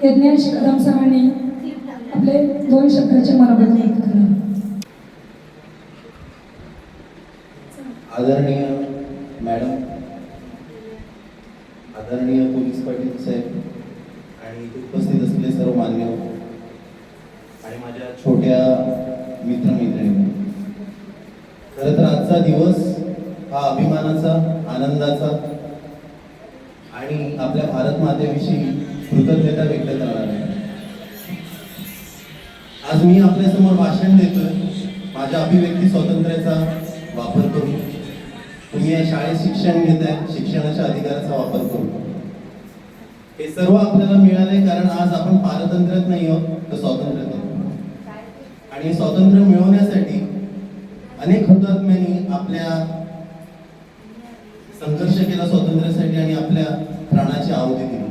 यज्ञेश कदम सरांनी आपले 2 शब्दाचे मनोगत व्यक्त केले. आदरणीय मॅडम, आदरणीय पोलीस पाटील साहेब आणि इथे उपस्थित असलेले सर्व मान्यवर आणि माझ्या छोट्या मित्रमैत्रिणी, खरं तर आजचा दिवस हा अभिमानाचा, आनंदाचा आणि आपल्या भारत मातेविषयी कृतज्ञता व्यक्त करणार आहे. आज मी आपल्या समोर भाषण देतोय माझ्या अभिव्यक्ती स्वातंत्र्याचा वापर करून. तुम्ही या शाळेत शिक्षण घेताय, शिक्षणाच्या अधिकाराचा वापर करून. हे सर्व आपल्याला मिळाले कारण आज आपण पारतंत्र्यात नाही आहोत, तर स्वातंत्र्यात आहोत. आणि स्वातंत्र्य मिळवण्यासाठी अनेक हुतात्म्यांनी आपल्या संघर्ष केला स्वातंत्र्यासाठी आणि आपल्या प्राणाची आहुती दिली.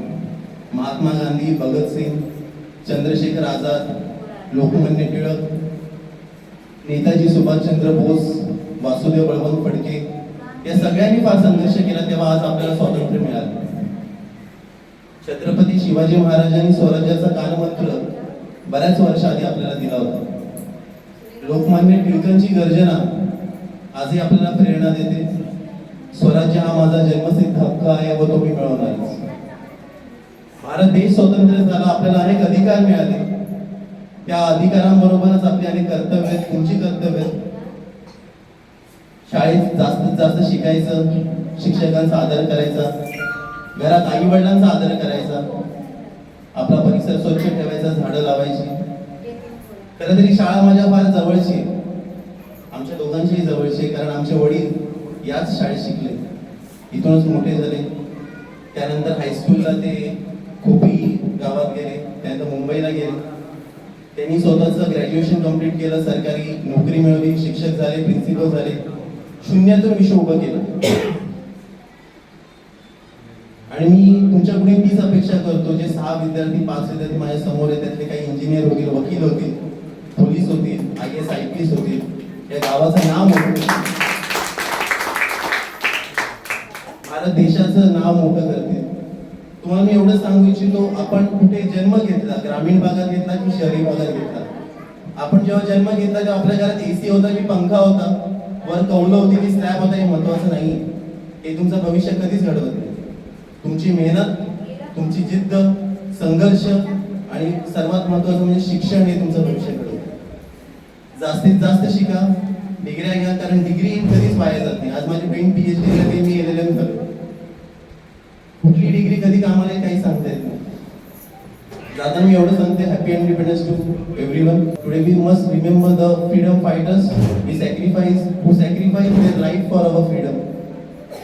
महात्मा गांधी, भगतसिंग, चंद्रशेखर आझाद, लोकमान्य टिळक, नेताजी सुभाषचंद्र बोस, वासुदेव बळवंत फडके या सगळ्यांनी फार संघर्ष केला, तेव्हा आज आपल्याला स्वातंत्र्य मिळालं. छत्रपती शिवाजी महाराजांनी स्वराज्याचा कानमंत्र बऱ्याच वर्षाआधी आपल्याला दिला होता. लोकमान्य टिळकांची गर्जना आजही आपल्याला प्रेरणा देते. स्वराज्य हा माझा जन्मसिद्ध हक्क आहे व तो मी मिळवणारच. भारत देश स्वतंत्र झाला, आपल्याला अनेक अधिकार मिळाले. त्या अधिकारांबरोबरच आपली अनेक कर्तव्य आहेत, तुमची कर्तव्य आहेत. शाळेत जास्तीत जास्त शिकायचं, शिक्षकांचा आदर करायचा, घरात आई वडिलांचा आदर करायचा, आपला परिसर स्वच्छ ठेवायचा, झाडं लावायची. खरं तरी शाळा माझ्या फार जवळची आहे, आमच्या दोघांच्याही जवळची, कारण आमचे वडील याच शाळेत शिकले, इथूनच मोठे झाले. त्यानंतर हायस्कूलला ते खोपी गावात गेले, त्यानंतर मुंबईला गेले. त्यांनी स्वतःचं ग्रॅज्युएशन कंप्लीट केलं, सरकारी नोकरी मिळवली, शिक्षक झाले, प्रिन्सिपल झाले, शून्यातून विश्व उभं केलं. आणि मी तुमच्याकडे तीच अपेक्षा करतो, जे 6 विद्यार्थी 5 विद्यार्थी माझ्या समोर आहेत, त्यातले काही इंजिनियर होतील, वकील होतील, पोलीस होतील, IAS IPS होतील, या गावाचं नाव मोठं, भारत देशाचं नाव मोठं करतील. तुम्हाला मी एवढं सांगू इच्छितो, आपण कुठे जन्म घेतला, ग्रामीण भागात घेतला की शहरी भागात घेतला. आपण जेव्हा जन्म घेतला तेव्हा आपल्या घरात AC होता की पंखा होता, वर कौलं होती की स्लॅब होता, हे महत्वाचं नाही. हे तुमचं भविष्य कधीच घडवत नाही. तुमची मेहनत, तुमची जिद्द, संघर्ष आणि सर्वात महत्वाचं म्हणजे शिक्षण हे तुमचं भविष्य घडवतं. जास्तीत जास्त शिका, डिग्र्या घ्या, कारण डिग्री कधीच वाया जात नाही. आज माझी बहीण PhD झाली, मी LLM करतो. कुठली डिग्री कधी कामाला येईल काही सांगता येत नाही. जाताना मी एवढं सांगते, happy independence to everyone. Today we must remember the freedom fighters who sacrifice their life for our freedom.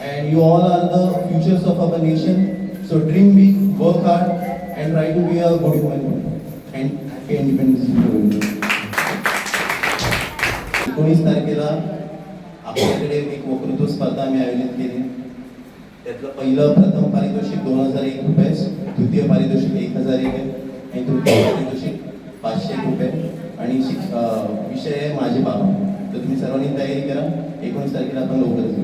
And you all are the futures of our nation. So dream big, work hard, and try to be a good human. And happy Independence Day. 19 तारखेला आपल्याकडे एक वक्तृत्व स्पर्धा आम्ही आयोजित केली. त्यातलं प्रथम पारितोषिक 2001 रुपये, द्वितीय पारितोषिक 1001 आहे आणि तृतीय पारितोषिक 500 रुपये. आणि विषय आहे माझे बाबा. तर तुम्ही सर्वांनी तयारी करा. 19 तारखेला आपण लवकरच